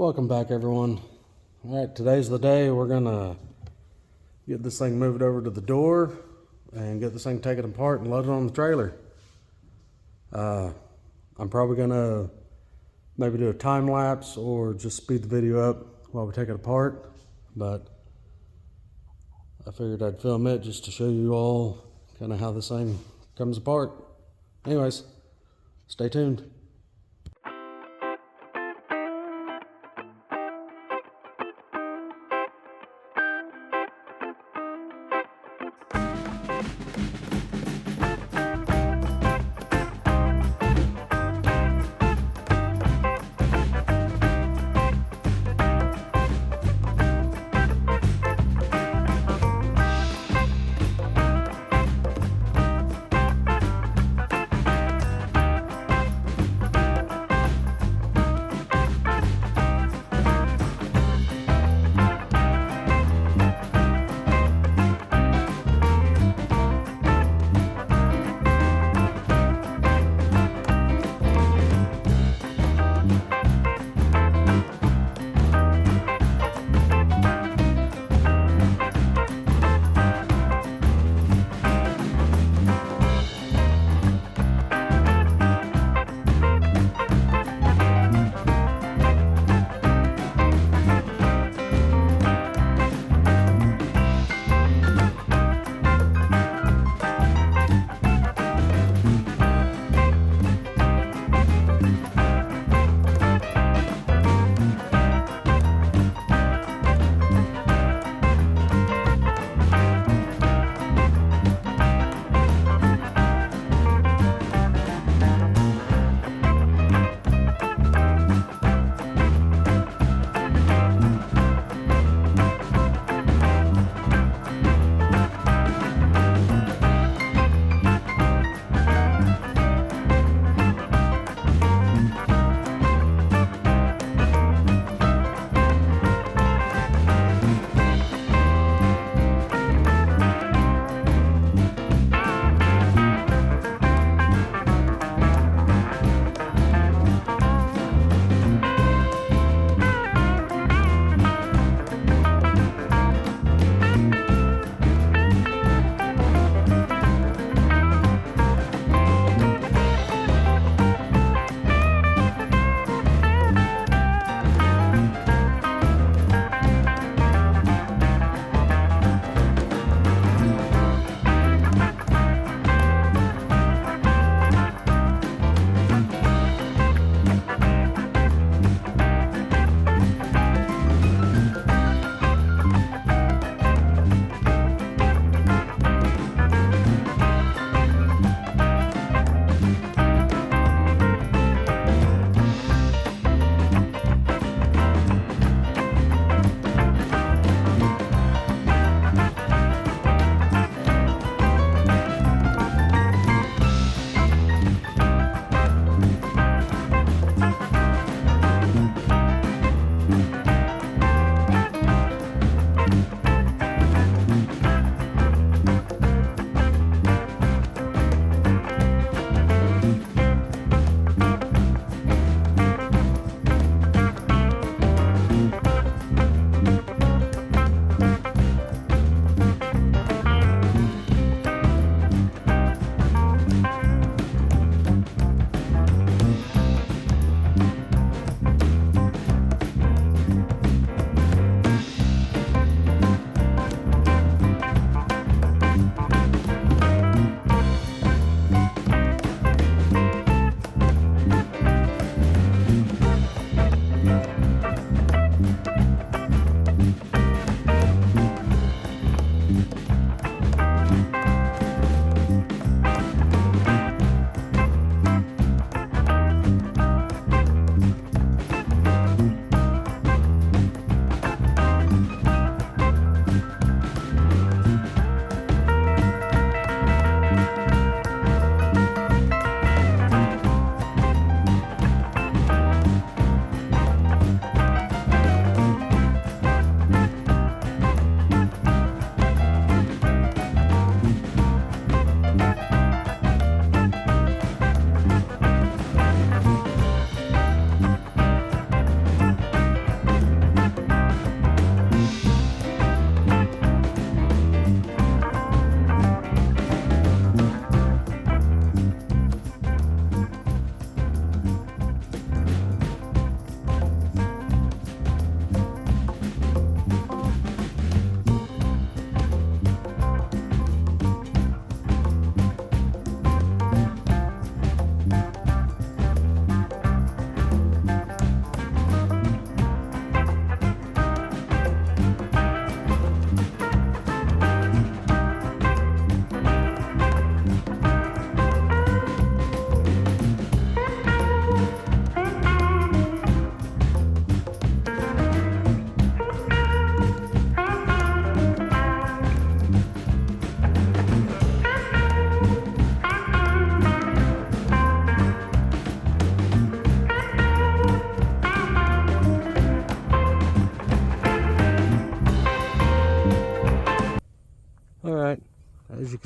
Welcome back, everyone. Alright, today's the day we're gonna get this thing moved over to the door and get this thing taken apart and loaded on the trailer. I'm probably gonna maybe do a time lapse or just speed the video up while we take it apart, but I figured I'd film it just to show you all kind of how this thing comes apart. Anyways, stay tuned.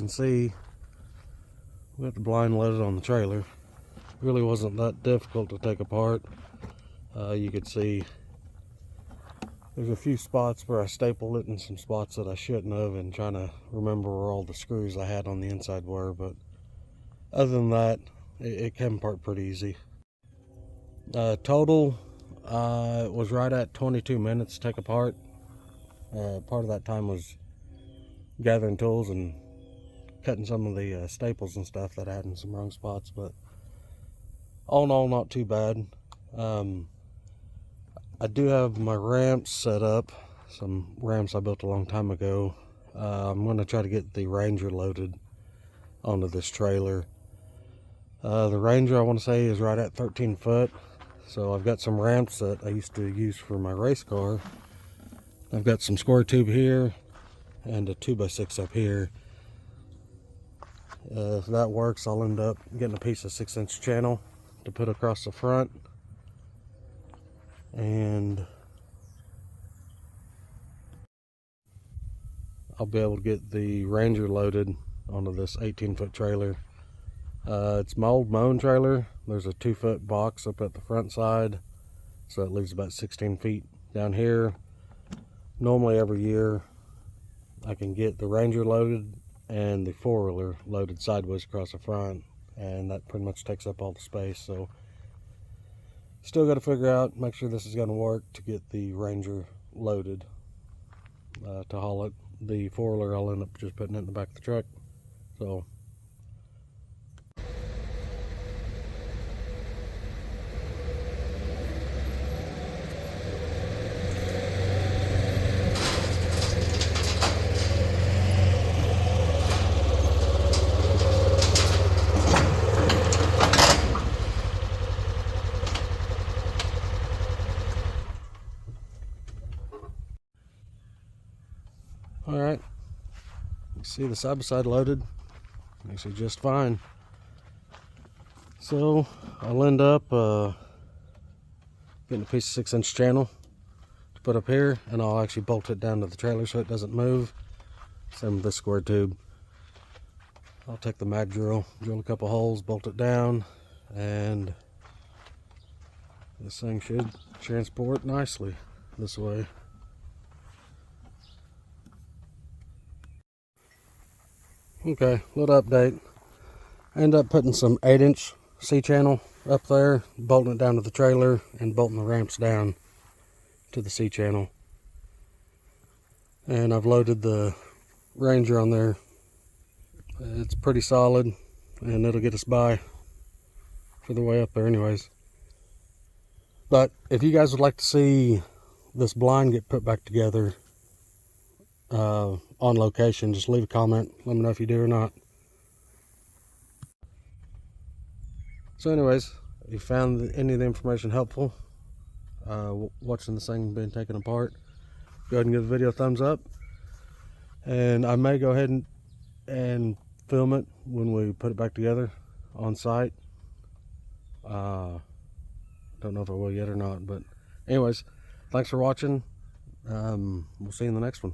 can see, we got the blind loaded on the trailer. It really wasn't that difficult to take apart. You could see there's a few spots where I stapled it and some spots that I shouldn't have, and trying to remember where all the screws I had on the inside were. But other than that, it came apart pretty easy. Total it was right at 22 minutes to take apart. Part of that time was gathering tools and cutting some of the staples and stuff that I had in some wrong spots, but all in all, not too bad. I do have my ramps set up, some ramps I built a long time ago. I'm going to try to get the Ranger loaded onto this trailer. The Ranger, I want to say, is right at 13 foot. So I've got some ramps that I used to use for my race car. I've got some square tube here and a 2x6 up here. If that works, I'll end up getting a piece of 6-inch channel to put across the front, and I'll be able to get the Ranger loaded onto this 18-foot trailer. It's my old mown trailer. There's a 2-foot box up at the front side, so it leaves about 16 feet down here. Normally every year I can get the Ranger loaded and the 4-wheeler loaded sideways across the front, and that pretty much takes up all the space. So still got to figure out, make sure this is going to work to get the Ranger loaded to haul it. The 4-wheeler I'll end up just putting it in the back of the truck. So alright, you see the side by side loaded, actually just fine. So I'll end up getting a piece of 6-inch channel to put up here, and I'll actually bolt it down to the trailer so it doesn't move. Same with this square tube. I'll take the mag drill a couple holes, bolt it down, and this thing should transport nicely this way. Okay, little update. I ended up putting some 8-inch C-channel up there, bolting it down to the trailer, and bolting the ramps down to the C-channel. And I've loaded the Ranger on there. It's pretty solid, and it'll get us by for the way up there anyways. But if you guys would like to see this blind get put back together on location, just leave a comment. Let me know if you do or not. So anyways, if you found any of the information helpful, watching this thing being taken apart, go ahead and give the video a thumbs up. And I may go ahead and film it when we put it back together on site. Don't know if I will yet or not, but anyways, thanks for watching. We'll see you in the next one.